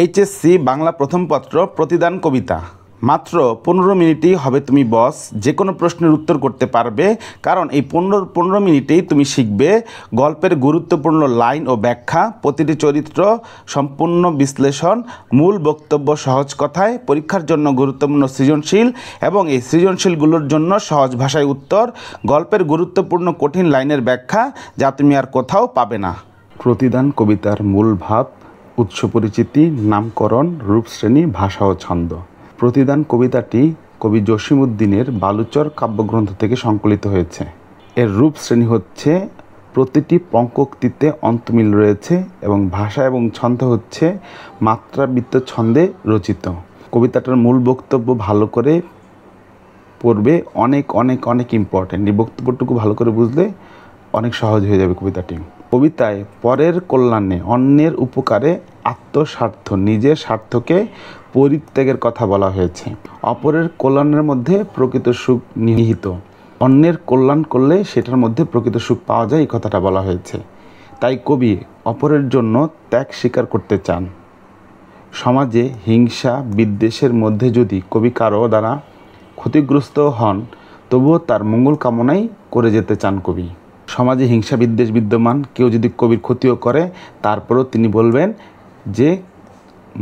HSC Bangla প্রথম পত্র প্রতিদান কবিতা। মাত্র 15 মিনিটেই হবে তুমি বস, যে কোনো প্রশ্নের উত্তর করতে পারবে, কারণ এই 15 মিনিটেই তুমি শিখবে গল্পের গুরুত্বপূর্ণ লাইন ও ব্যাখ্যা, প্রতিটি চরিত্র সম্পূর্ণ বিশ্লেষণ, মূল বক্তব্য সহজ কথায়, পরীক্ষার জন্য গুরুত্বপূর্ণ সৃজনশীল এবং এই সৃজনশীলগুলোর জন্য সহজ ভাষায় উত্তর, গল্পের গুরুত্বপূর্ণ কঠিন লাইনের ব্যাখ্যা যা তুমি আর কোথাও পাবে না। প্রতিদান কবিতার মূল ভাব, উৎস পরিচিতি, নামকরণ, রূপশ্রেণী, ভাষা ও ছন্দ। প্রতিদান কবিতাটি কবি জসীমউদ্দীনের বালুচর কাব্যগ্রন্থ থেকে সংকলিত হয়েছে। এর রূপশ্রেণী হচ্ছে প্রতিটি পঙ্ক্তিতে অন্তমিল রয়েছে এবং ভাষা এবং ছন্দ হচ্ছে মাত্রাবৃত্ত ছন্দে রচিত। কবিতাটার মূল বক্তব্য ভালো করে পড়বে, অনেক অনেক অনেক ইম্পর্টেন্ট। এই বক্তব্যটুকু ভালো করে বুঝলে অনেক সহজ হয়ে যাবে কবিতাটি। কবিতায় পরের কল্যাণে, অন্যের উপকারে, আত্মস্বার্থ, নিজের স্বার্থকে পরিত্যাগের কথা বলা হয়েছে। অপরের কল্যাণের মধ্যে প্রকৃত সুখ নিহিত। অন্যের কল্যাণ করলে সেটার মধ্যে প্রকৃত সুখ পাওয়া যায়, এই কথাটা বলা হয়েছে। তাই কবি অপরের জন্য ত্যাগ স্বীকার করতে চান। সমাজে হিংসা বিদ্বেষের মধ্যে যদি কবি কারো দ্বারা ক্ষতিগ্রস্ত হন, তবুও তার মঙ্গল কামনাই করে যেতে চান কবি। সমাজে হিংসা বিদ্বেষ বিদ্যমান, কেউ যদি কবির ক্ষতিও করে তারপরেও তিনি বলবেন যে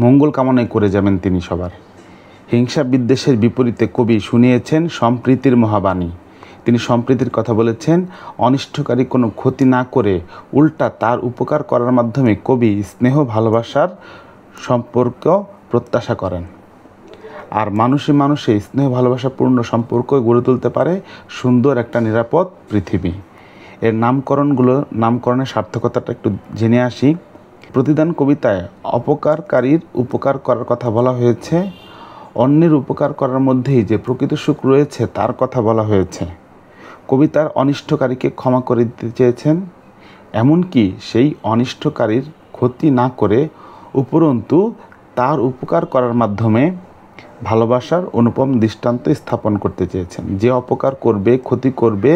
মঙ্গল কামনাই করে যাবেন তিনি সবার। হিংসা বিদ্বেষের বিপরীতে কবি শুনিয়েছেন সম্প্রীতির মহাবাণী। তিনি সম্প্রীতির কথা বলেছেন, অনিষ্টকারী কোনো ক্ষতি না করে উল্টা তার উপকার করার মাধ্যমে কবি স্নেহ ভালোবাসার সম্পর্ক প্রত্যাশা করেন। আর মানুষে মানুষে স্নেহ ভালোবাসাপূর্ণ সম্পর্ক গড়ে তুলতে পারে সুন্দর একটা নিরাপদ পৃথিবী। এর নামকরণের সার্থকতাটা একটু জেনে আসি। প্রতিদান কবিতায় অপকারকারীর উপকার করার কথা বলা হয়েছে। অন্যের উপকার করার মধ্যেই যে প্রকৃত সুখ রয়েছে তার কথা বলা হয়েছে। কবিতার অনিষ্টকারীকে ক্ষমা করে দিতে চেয়েছেন, এমনকি সেই অনিষ্টকারীর ক্ষতি না করে উপরন্তু তার উপকার করার মাধ্যমে ভালোবাসার অনুপম দৃষ্টান্ত স্থাপন করতে চেয়েছেন। যে অপকার করবে, ক্ষতি করবে,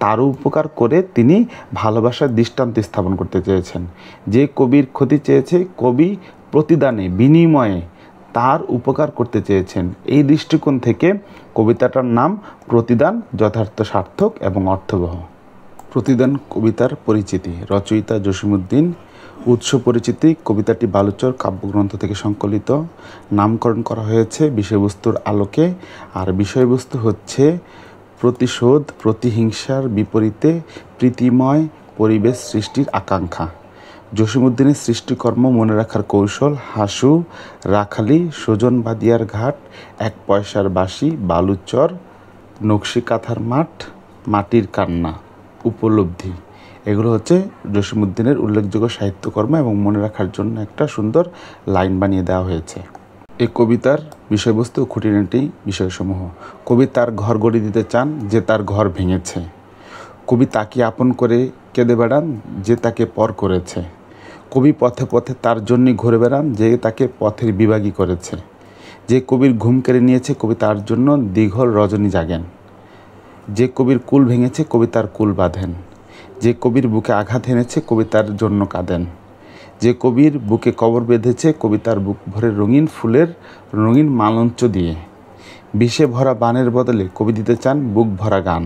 তারও উপকার করে তিনি ভালোবাসার দৃষ্টান্ত স্থাপন করতে চেয়েছেন। যে কবির ক্ষতি চেয়েছে, কবি প্রতিদানে বিনিময়ে তার উপকার করতে চেয়েছেন। এই দৃষ্টিকোণ থেকে কবিতাটার নাম প্রতিদান যথার্থ সার্থক এবং অর্থবহ। প্রতিদান কবিতার পরিচিতি। রচয়িতা জসীমউদ্দীন। উৎস পরিচিতি। কবিতাটি বালুচর কাব্যগ্রন্থ থেকে সংকলিত। নামকরণ করা হয়েছে বিষয়বস্তুর আলোকে। আর বিষয়বস্তু হচ্ছে প্রতিশোধ, প্রতিহিংসার বিপরীতে প্রীতিময় পরিবেশ সৃষ্টির আকাঙ্ক্ষা। জসীমউদ্দীনের সৃষ্টিকর্ম মনে রাখার কৌশল, হাসু, রাখালি, সুজন বাদিয়ার ঘাট, 1 পয়সার বাঁশি, বালুচর, নকশি কাঁথার মাঠ, মাটির কান্না, উপলব্ধি। এগুলো হচ্ছে জসীমউদ্দীনের উল্লেখযোগ্য সাহিত্যকর্ম এবং মনে রাখার জন্য একটা সুন্দর লাইন বানিয়ে দেওয়া হয়েছে। এই কবিতার বিষয়বস্তু ও খুঁটিনাটি বিষয়সমূহ। কবি তার ঘর গড়ে দিতে চান যে তার ঘর ভেঙেছে। কবি তাকে আপন করে কেঁদে বেড়ান যে তাকে পর করেছে। কবি পথে পথে তার জন্যই ঘুরে বেড়ান যে তাকে পথের বিভাগী করেছে। যে কবির ঘুম কেড়ে নিয়েছে, কবি তার জন্য দীঘল রজনী জাগেন। যে কবির কুল ভেঙেছে, কবি তার কুল বাঁধেন। যে কবির বুকে আঘাত এনেছে, কবি তার জন্য কাঁদেন। যে কবির বুকে কবর বেঁধেছে, কবি তার বুক ভরে রঙিন ফুলের রঙিন মালঞ্চ দিয়ে। বিষে ভরা বানের বদলে কবি দিতে চান বুক ভরা গান।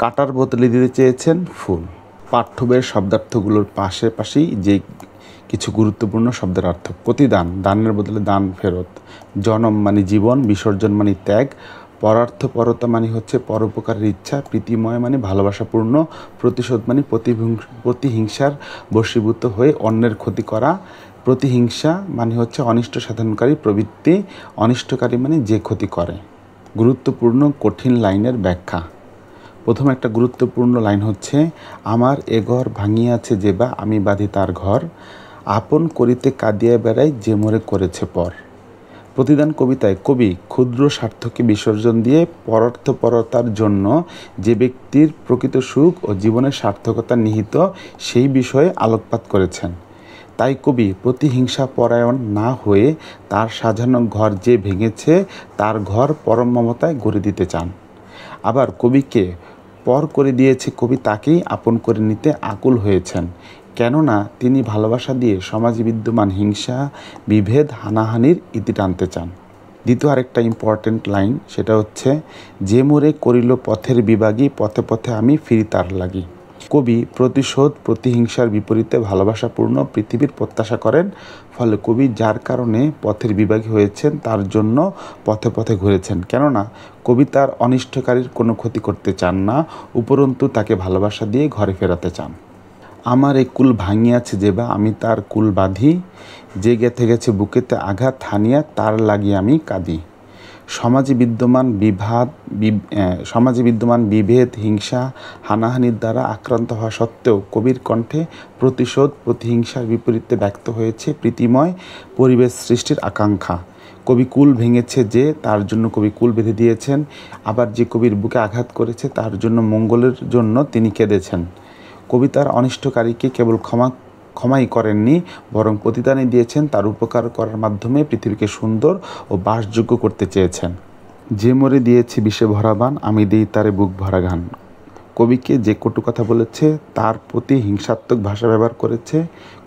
কাটার বদলে দিতে চেয়েছেন ফুল। পাঠ্যবইয়ের শব্দার্থগুলোর পাশেই যে কিছু গুরুত্বপূর্ণ শব্দের অর্থ। প্রতিদান, দানের বদলে দান ফেরত। জনম মানে জীবন, বিসর্জন মানে ত্যাগ, পরার্থপরতা মানে হচ্ছে পরোপকারের ইচ্ছা, প্রীতিময় মানে ভালোবাসাপূর্ণ, প্রতিশোধ মানে প্রতিহিংসার বশীভূত হয়ে অন্যের ক্ষতি করা, প্রতিহিংসা মানে হচ্ছে অনিষ্ট সাধনকারী প্রবৃত্তি, অনিষ্টকারী মানে যে ক্ষতি করে। গুরুত্বপূর্ণ কঠিন লাইনের ব্যাখ্যা। প্রথম একটা গুরুত্বপূর্ণ লাইন হচ্ছে, আমার এ ঘর ভাঙিয়াছে যে বা আমি বাঁধি তার ঘর, আপন করিতে কাঁদিয়া বেড়াই যে মোরে করেছে পর। প্রতিদান কবিতায় কবি ক্ষুদ্র স্বার্থকে বিসর্জন দিয়ে পরার্থপরতার জন্য যে ব্যক্তির প্রকৃত সুখ ও জীবনের সার্থকতা নিহিত সেই বিষয়ে আলোকপাত করেছেন। তাই কবি প্রতিহিংসা পরায়ণ না হয়ে তার সাজানো ঘর যে ভেঙেছে তার ঘর পরম মমতায় গড়ে দিতে চান। আবার কবিকে পর করে দিয়েছে, কবি তাকেই আপন করে নিতে আকুল হয়েছেন। কেননা তিনি ভালোবাসা দিয়ে সমাজে বিদ্যমান হিংসা, বিভেদ, হানাহানির ইতি টানতে চান। দ্বিতীয় আরেকটা ইম্পর্টেন্ট লাইন, সেটা হচ্ছে, যে মোরে করিল পথের বিভাগী, পথে পথে আমি ফিরি তার লাগি। কবি প্রতিশোধ, প্রতিহিংসার বিপরীতে ভালোবাসাপূর্ণ পৃথিবীর প্রত্যাশা করেন। ফলে কবি যার কারণে পথের বিভাগী হয়েছেন, তার জন্য পথে পথে ঘুরেছেন। কেননা কবি তার অনিষ্টকারীর কোনো ক্ষতি করতে চান না, উপরন্তু তাকে ভালোবাসা দিয়ে ঘরে ফেরাতে চান। আমার এই কুল ভাঙিয়াছে যেবা, আমি তার কুল বাঁধি, যে গেথে গেছে বুকেতে আঘাত হানিয়া, তার লাগি আমি কাঁদি। সমাজে বিদ্যমান বিভেদ, হিংসা, হানাহানির দ্বারা আক্রান্ত হওয়া সত্ত্বেও কবির কণ্ঠে প্রতিশোধ, প্রতিহিংসার বিপরীতে ব্যক্ত হয়েছে প্রীতিময় পরিবেশ সৃষ্টির আকাঙ্ক্ষা। কবি কুল ভেঙেছে যে, তার জন্য কবি কুল বেঁধে দিয়েছেন। আবার যে কবির বুকে আঘাত করেছে, তার জন্য মঙ্গলের জন্য তিনি কেঁদেছেন। কবি তার অনিষ্টকারীকে কেবল ক্ষমাই করেননি, বরং প্রতিদানই দিয়েছেন। তার উপকার করার মাধ্যমে পৃথিবীকে সুন্দর ও বাসযোগ্য করতে চেয়েছেন। যে মোরে দিয়েছে বিষে ভরা বান, আমি দিই তারে বুক ভরা গান। কবিকে যে কটু কথা বলেছে, তার প্রতি হিংসাত্মক ভাষা ব্যবহার করেছে,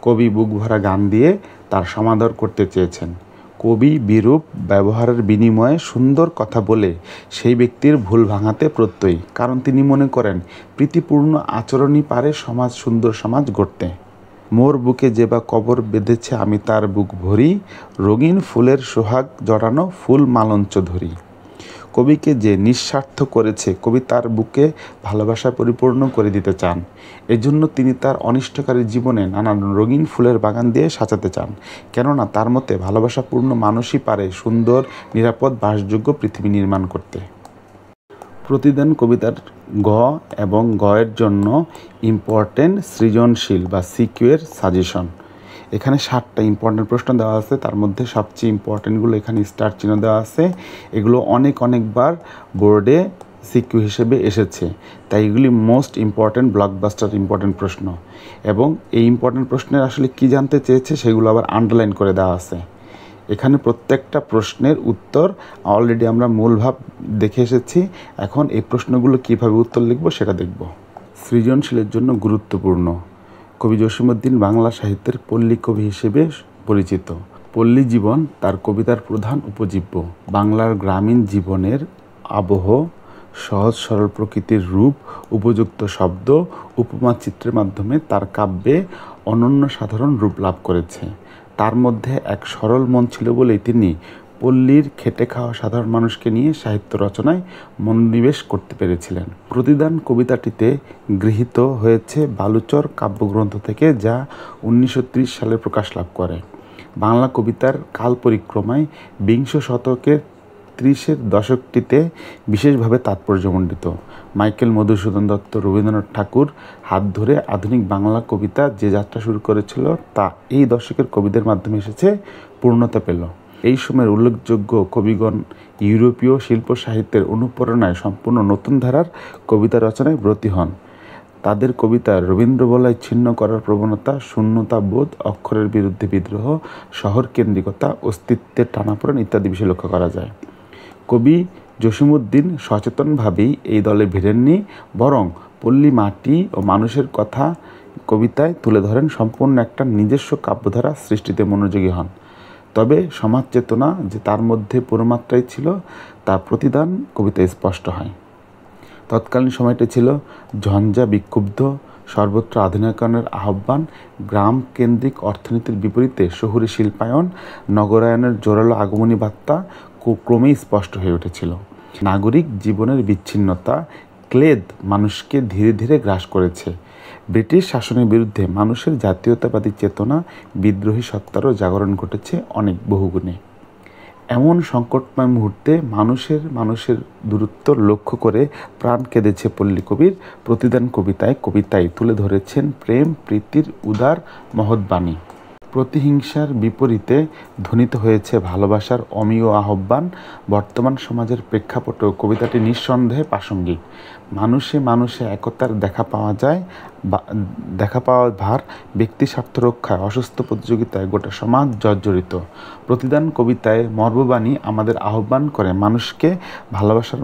কবি বুক ভরা গান দিয়ে তার সমাদর করতে চেয়েছেন। কবি বিরূপ ব্যবহারের বিনিময়ে সুন্দর কথা বলে সেই ব্যক্তির ভুল ভাঙাতে প্রত্যয়ী, কারণ তিনি মনে করেন প্রীতিপূর্ণ আচরণই পারে সুন্দর সমাজ গড়তে। মোর বুকে যে বা কবর বেঁধেছে, আমি তার বুক ভরি, রঙিন ফুলের সোহাগ জড়ানো ফুল মালঞ্চ ধরি। কবিকে যে নিঃস্বার্থ করেছে, কবি তার বুকে ভালোবাসা পরিপূর্ণ করে দিতে চান। এজন্য তিনি তার অনিষ্টকারী জীবনে নানান রঙিন ফুলের বাগান দিয়ে সাজাতে চান। কেননা তার মতে ভালোবাসাপূর্ণ মানুষই পারে সুন্দর, নিরাপদ, বাসযোগ্য পৃথিবী নির্মাণ করতে। প্রতিদান কবিতার গ এবং গয়ের জন্য ইম্পর্টেন্ট সৃজনশীল বা সিকিউর সাজেশন। এখানে 7টা ইম্পর্টেন্ট প্রশ্ন দেওয়া আছে, তার মধ্যে সবচেয়ে ইম্পর্টেন্টগুলো এখানে স্টার চিহ্ন দেওয়া আছে। এগুলো অনেকবার বোর্ডে সিকিউ হিসেবে এসেছে, তাই এগুলি মোস্ট ইম্পর্টেন্ট, ব্লকবাস্টার ইম্পর্টেন্ট প্রশ্ন। এবং এই ইম্পর্টেন্ট প্রশ্নের আসলে কী জানতে চেয়েছে সেগুলো আবার আন্ডারলাইন করে দেওয়া আছে। এখানে প্রত্যেকটা প্রশ্নের উত্তর অলরেডি আমরা মূল ভাব দেখে এসেছি। এখন এই প্রশ্নগুলো কীভাবে উত্তর লিখব সেটা দেখব। সৃজনশীলের জন্য গুরুত্বপূর্ণ। কবি জসীমউদ্দীন বাংলা সাহিত্যের পল্লী কবি হিসেবে পরিচিত। পল্লী জীবন তার কবিতার প্রধান উপজীব্য। বাংলার গ্রামীণ জীবনের আবহ, সহজ সরল প্রকৃতির রূপ, উপযুক্ত শব্দ, উপমা চিত্রের মাধ্যমে তার কাব্যে অনন্য সাধারণ রূপ লাভ করেছে। তার মধ্যে এক সরল মন ছিল বলেই তিনি পল্লীর খেটে খাওয়া সাধারণ মানুষকে নিয়ে সাহিত্য রচনায় মনোনিবেশ করতে পেরেছিলেন। প্রতিদান কবিতাটিতে গৃহীত হয়েছে বালুচর কাব্যগ্রন্থ থেকে, যা 1930 সালে প্রকাশ লাভ করে। বাংলা কবিতার কাল পরিক্রমায় বিংশ শতকের 30-এর দশকটিতে বিশেষভাবে তাৎপর্যমণ্ডিত। মাইকেল মধুসূদন দত্ত, রবীন্দ্রনাথ ঠাকুর হাত ধরে আধুনিক বাংলা কবিতা যে যাত্রা শুরু করেছিল, তা এই দশকের কবিদের মাধ্যমে এসেছে, পূর্ণতা পেল। এই সময়ের উল্লেখযোগ্য কবিগণ ইউরোপীয় শিল্প সাহিত্যের অনুপ্রেরণায় সম্পূর্ণ নতুন ধারার কবিতা রচনায় ব্রতী হন। তাদের কবিতার রবীন্দ্রবলয় ছিন্ন করার প্রবণতা, শূন্যতা বোধ, অক্ষরের বিরুদ্ধে বিদ্রোহ, শহর কেন্দ্রিকতা, অস্তিত্বের টানাপোড়েন ইত্যাদি বিষয় লক্ষ্য করা যায়। কবি জসীমউদ্দীন সচেতনভাবেই এই দলে ভিড়েননি, বরং পল্লী মাটি ও মানুষের কথা কবিতায় তুলে ধরেন, সম্পূর্ণ একটা নিজস্ব কাব্যধারা সৃষ্টিতে মনোযোগী হন। তবে সমাজ চেতনা যে তার মধ্যে পুরোমাত্রায় ছিল, তার প্রতিদান কবিতায় স্পষ্ট হয়। তৎকালীন সময়টি ছিল ঝঞ্ঝা বিক্ষুব্ধ, সর্বত্র আধুনিকায়নের আহ্বান, গ্রাম কেন্দ্রিক অর্থনীতির বিপরীতে শহুরে শিল্পায়ন, নগরায়নের জোরালো আগমনী বার্তা ক্রমেই স্পষ্ট হয়ে উঠেছিল। নাগরিক জীবনের বিচ্ছিন্নতা, ক্লেদ মানুষকে ধীরে ধীরে গ্রাস করেছে। ব্রিটিশ শাসনের বিরুদ্ধে মানুষের জাতীয়তাবাদী চেতনা, বিদ্রোহী সত্তারও জাগরণ ঘটেছে অনেক বহুগুণে। এমন সংকটময় মুহূর্তে মানুষের দূরত্ব লক্ষ্য করে প্রাণ কেঁদেছে পল্লী কবির। প্রতিদান কবিতায় তুলে ধরেছেন প্রেম প্রীতির উদার মহৎ বাণী। প্রতিহিংসার বিপরীতে ধ্বনিত হয়েছে ভালোবাসার অমীয় আহ্বান। বর্তমান সমাজের প্রেক্ষাপটেও কবিতাটি নিঃসন্দেহে প্রাসঙ্গিক। মানুষে একতার দেখা পাওয়া ভার, ব্যক্তি স্বার্থ রক্ষায়, অসুস্থ প্রতিযোগিতায় গোটা সমাজ জর্জরিত। প্রতিদান কবিতায় মর্মবাণী আমাদের আহ্বান করে মানুষকে ভালোবাসার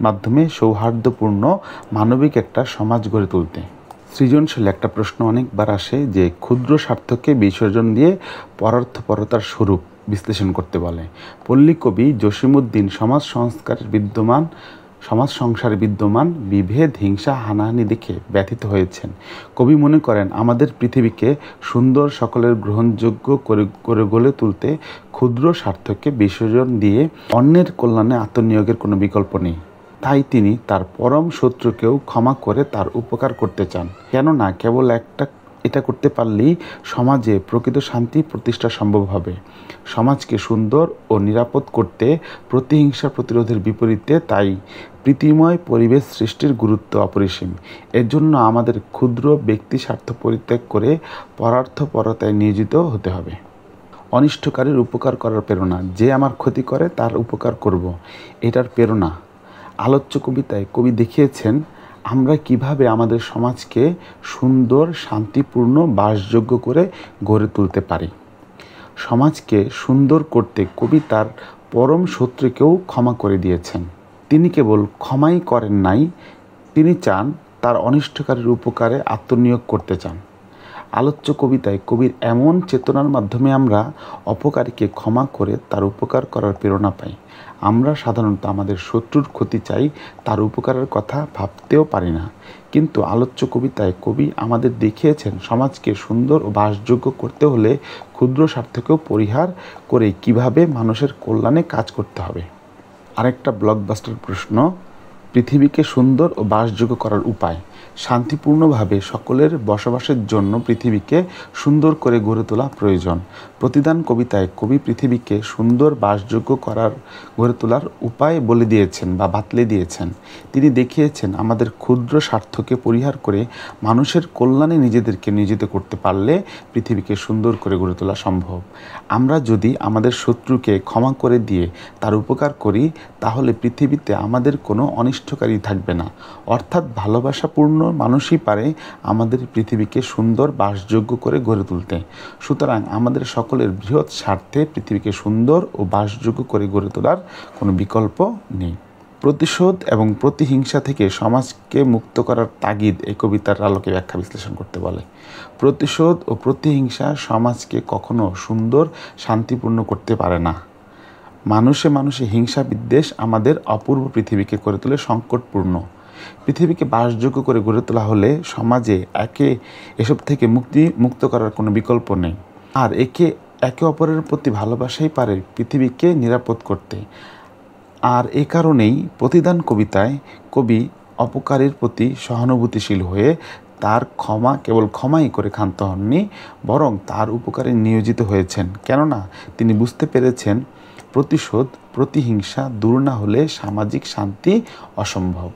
মাধ্যমে সৌহার্দ্যপূর্ণ মানবিক একটা সমাজ গড়ে তুলতে। সৃজনশীল একটা প্রশ্ন অনেকবার আসে যে ক্ষুদ্র স্বার্থকে বিসর্জন দিয়ে পরার্থপরতার স্বরূপ বিশ্লেষণ করতে বলে। পল্লী কবি জসিমউদ্দিন সমাজ সংসারে বিদ্যমান বিভেদ, হিংসা, হানাহানি দেখে ব্যথিত হয়েছেন। কবি মনে করেন আমাদের পৃথিবীকে সুন্দর, সকলের গ্রহণযোগ্য করে গড়ে তুলতে ক্ষুদ্র স্বার্থকে বিসর্জন দিয়ে অন্যের কল্যাণে আত্মনিয়োগের কোনো বিকল্প নেই। তাই তিনি তার পরম শত্রুকেও ক্ষমা করে তার উপকার করতে চান। কেননা কেবল এটা করতে পারলেই সমাজে প্রকৃত শান্তি প্রতিষ্ঠা সম্ভব হবে। সমাজকে সুন্দর ও নিরাপদ করতে প্রতিহিংসা প্রতিরোধের বিপরীতে তাই প্রীতিময় পরিবেশ সৃষ্টির গুরুত্ব অপরিসীম। এর জন্য আমাদের ক্ষুদ্র ব্যক্তি স্বার্থ পরিত্যাগ করে পরার্থপরতায় নিয়োজিত হতে হবে। অনিষ্টকারীর উপকার করার প্রেরণা, যে আমার ক্ষতি করে তার উপকার করব, এটার প্রেরণা। আলোচ্য কবিতায় কবি দেখিয়েছেন আমরা কিভাবে আমাদের সমাজকে সুন্দর, শান্তিপূর্ণ, বাসযোগ্য করে গড়ে তুলতে পারি। সমাজকে সুন্দর করতে কবি তার পরম শত্রুকেও ক্ষমা করে দিয়েছেন। তিনি কেবল ক্ষমাই করেন নাই, তিনি চান তার অনিষ্টকারীর উপকারে আত্মনিয়োগ করতে চান। আলোচ্য কবিতায় কবির এমন চেতনার মাধ্যমে আমরা অপকারীকে ক্ষমা করে তার উপকার করার প্রেরণা পাই। আমরা সাধারণত আমাদের শত্রুর ক্ষতি চাই, তার উপকারের কথা ভাবতেও পারি না। কিন্তু আলোচ্য কবিতায় কবি আমাদের দেখিয়েছেন সমাজকে সুন্দর ও বাসযোগ্য করতে হলে ক্ষুদ্র স্বার্থকেও পরিহার করে কিভাবে মানুষের কল্যাণে কাজ করতে হবে। আরেকটা ব্লকবাস্টার প্রশ্ন, পৃথিবীকে সুন্দর ও বাসযোগ্য করার উপায়। শান্তিপূর্ণভাবে সকলের বসবাসের জন্য পৃথিবীকে সুন্দর করে গড়ে তোলা প্রয়োজন। প্রতিদান কবিতায় কবি পৃথিবীকে সুন্দর, বাসযোগ্য গড়ে তোলার উপায় বলে দিয়েছেন বা বাতলে দিয়েছেন। তিনি দেখিয়েছেন আমাদের ক্ষুদ্র স্বার্থকে পরিহার করে মানুষের কল্যাণে নিজেদেরকে নিয়োজিত করতে পারলে পৃথিবীকে সুন্দর করে গড়ে তোলা সম্ভব। আমরা যদি আমাদের শত্রুকে ক্ষমা করে দিয়ে তার উপকার করি তাহলে পৃথিবীতে আমাদের কোনো অনিষ্টকারী থাকবে না। অর্থাৎ ভালোবাসাপূর্ণ মানুষই পারে আমাদের পৃথিবীকে সুন্দর, বাসযোগ্য করে গড়ে তুলতে। সুতরাং আমাদের সকলের বৃহৎ স্বার্থে পৃথিবীকে সুন্দর ও বাসযোগ্য করে গড়ে তোলার কোনো বিকল্প নেই। প্রতিশোধ এবং প্রতিহিংসা থেকে সমাজকে মুক্ত করার তাগিদ এই কবিতার আলোকে ব্যাখ্যা বিশ্লেষণ করতে বলে। প্রতিশোধ ও প্রতিহিংসা সমাজকে কখনো সুন্দর, শান্তিপূর্ণ করতে পারে না। মানুষে মানুষে হিংসা বিদ্বেষ আমাদের অপূর্ব পৃথিবীকে করে তোলে সংকটপূর্ণ। পৃথিবীকে বাসযোগ্য করে গড়ে তোলা হলে সমাজে এসব থেকে মুক্ত করার কোনো বিকল্প নেই। আর একে অপরের প্রতি ভালোবাসাই পারে পৃথিবীকে নিরাপদ করতে। আর এ কারণেই প্রতিদান কবিতায় কবি অপকারীর প্রতি সহানুভূতিশীল হয়ে তার কেবল ক্ষমাই করে ক্ষান্ত হননি, বরং তার উপকারে নিয়োজিত হয়েছেন। কেননা তিনি বুঝতে পেরেছেন প্রতিশোধ, প্রতিহিংসা দূর না হলে সামাজিক শান্তি অসম্ভব।